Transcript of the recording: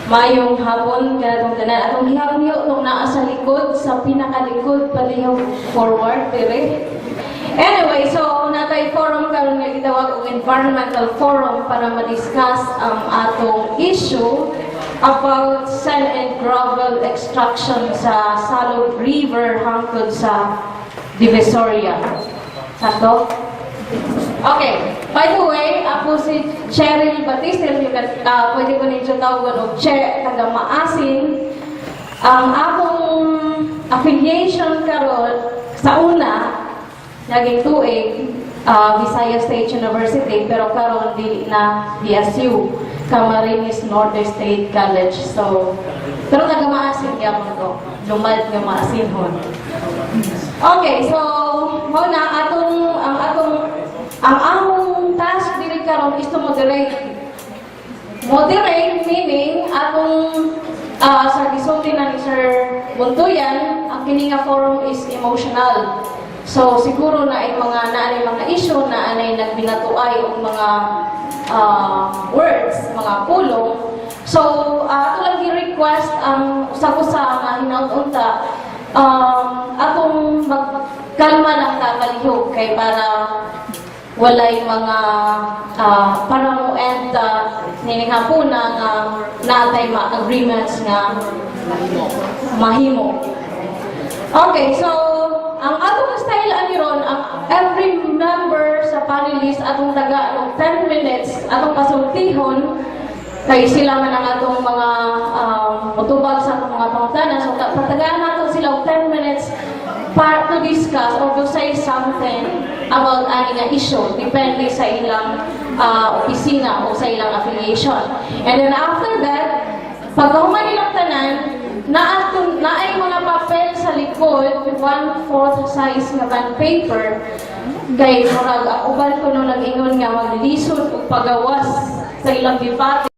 Mayong hapon kanatong tanan atong hiyang-hiyo nung naa sa likod sa pinakalikod palihog forward dire. Anyway, so natay forum karon nga gitawag og environmental forum para ma-discuss ang atong issue about sand and gravel extraction sa Salog River hangtod sa Divisoria. Sakto? Okay. By the way, ako si Cheryl Batista, pwede ko ninyo tawagan o taga Maasin. Ang akong affiliation karon sa una, naging tuig, Visayas State University, pero karon di na DSU, Camarines Northern State College. So, pero taga Maasin gyapon ko. Lumad nga Maasin hon. Okay, so muna ang among task diri karon is to moderate. Moderate meaning atong sa gisulti na ni Sir Buntuyan, ang kini nga forum is emotional. So siguro na ay mga issue na anay nagbinatuay og mga words, mga pulong. So ato lang gi-request ang usa-usa nga hinaut-unta atong magkalma lang ta kalihog kay para walay mga para mo end nining hapuna nga natay agreements nga mahimo. Okay, so ang atong style aniron ang every member sa panelist atong taga 10 minutes atong pasultihon kay sila man ang atong mga mutubag sa atong mga pangutanan. So patagaan nato sila 10 minutes to discuss or to say something about ani nga issue depende sa ilang opisina o sa ilang affiliation. And then after that, pagkahuman nilang tanan, naay mga papel sa likod, 1/4 size nga bond paper, kay murag uban ko nung nag-ingon nga maglilisod o pagawas sa ilang debate.